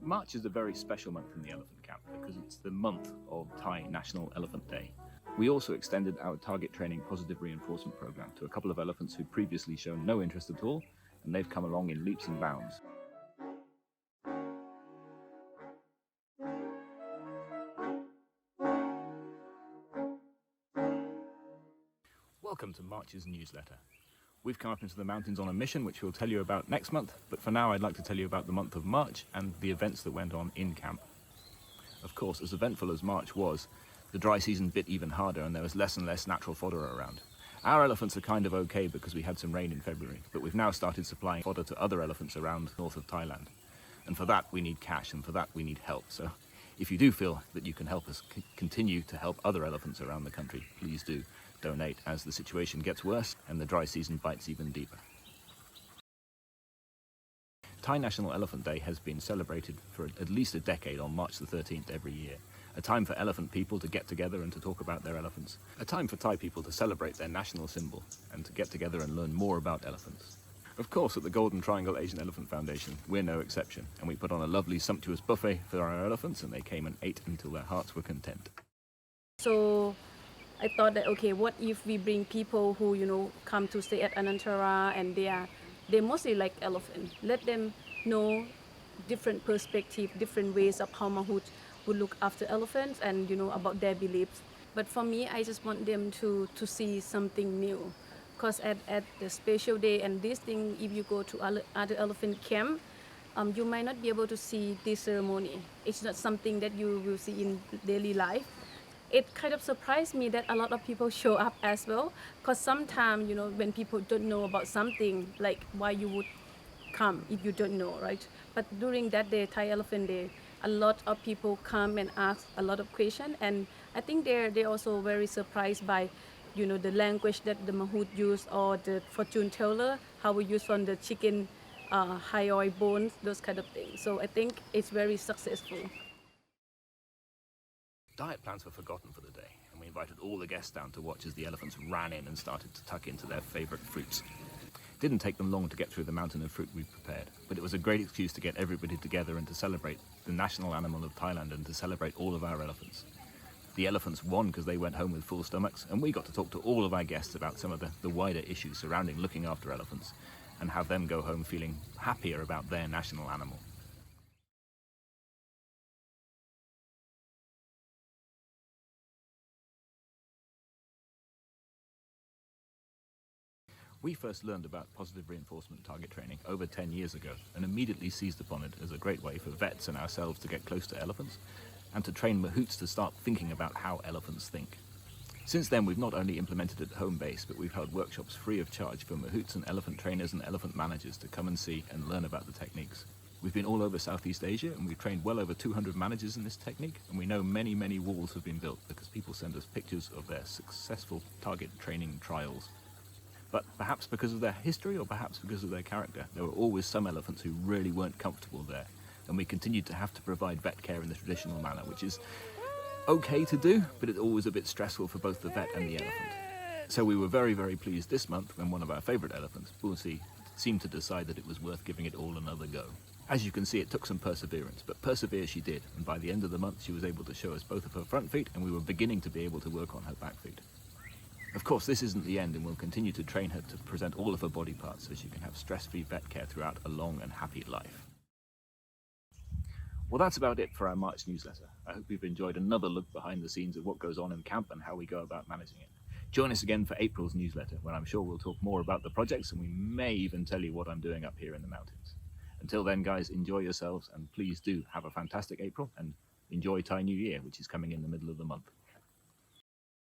March is a very special month in the elephant camp because it's the month of Thai National Elephant Day. We also extended our target training positive reinforcement program to a couple of elephants who'd previously shown no interest at all, and they've come along in leaps and bounds. Welcome to March's newsletter. We've come up into the mountains on a mission which we'll tell you about next month, but for now I'd like to tell you about the month of March and the events that went on in camp. Of course, as eventful as March was, the dry season bit even harder and there was less and less natural fodder around. Our elephants are kind of okay because we had some rain in February, but we've now started supplying fodder to other elephants around north of Thailand. And for that we need cash, and for that we need help. So if you do feel that you can help us continue to help other elephants around the country, please do donate as the situation gets worse and the dry season bites even deeper. Thai National Elephant Day has been celebrated for at least a decade on March the 13th every year. A time for elephant people to get together and to talk about their elephants. A time for Thai people to celebrate their national symbol and to get together and learn more about elephants. Of course, at the Golden Triangle Asian Elephant Foundation, we're no exception, and we put on a lovely sumptuous buffet for our elephants, and they came and ate until their hearts were content. So I thought that, okay, what if we bring people who, come to stay at Anantara and they mostly like elephant. Let them know different perspective, different ways of how Mahout would look after elephants and, about their beliefs. But for me, I just want them to see something new. Because at the special day and this thing, if you go to other elephant camp, you might not be able to see this ceremony. It's not something that you will see in daily life. It kind of surprised me that a lot of people show up as well, because sometimes, when people don't know about something, like why you would come if you don't know, right? But during that day, Thai Elephant Day, a lot of people come and ask a lot of questions, and I think they're also very surprised by, the language that the Mahout use, or the fortune teller, how we use on the chicken, hyoid bones, those kind of things. So I think it's very successful. Diet plans were forgotten for the day, and we invited all the guests down to watch as the elephants ran in and started to tuck into their favourite fruits. It didn't take them long to get through the mountain of fruit we prepared, but it was a great excuse to get everybody together and to celebrate the national animal of Thailand and to celebrate all of our elephants. The elephants won because they went home with full stomachs, and we got to talk to all of our guests about some of the wider issues surrounding looking after elephants and have them go home feeling happier about their national animal. We first learned about positive reinforcement target training over 10 years ago and immediately seized upon it as a great way for vets and ourselves to get close to elephants and to train mahouts to start thinking about how elephants think. Since then, we've not only implemented it at home base, but we've held workshops free of charge for mahouts and elephant trainers and elephant managers to come and see and learn about the techniques. We've been all over Southeast Asia and we've trained well over 200 managers in this technique, and we know many, many walls have been built because people send us pictures of their successful target training trials. But perhaps because of their history or perhaps because of their character, there were always some elephants who really weren't comfortable there, and we continued to have to provide vet care in the traditional manner, which is okay to do, but it's always a bit stressful for both the vet and the elephant. So we were very, very pleased this month when one of our favourite elephants, Bulsi, seemed to decide that it was worth giving it all another go. As you can see, it took some perseverance, but persevere she did, and by the end of the month she was able to show us both of her front feet, and we were beginning to be able to work on her back feet. Of course, this isn't the end, and we'll continue to train her to present all of her body parts so she can have stress-free vet care throughout a long and happy life. Well, that's about it for our March newsletter. I hope you've enjoyed another look behind the scenes of what goes on in camp and how we go about managing it. Join us again for April's newsletter, when I'm sure we'll talk more about the projects and we may even tell you what I'm doing up here in the mountains. Until then, guys, enjoy yourselves, and please do have a fantastic April and enjoy Thai New Year, which is coming in the middle of the month.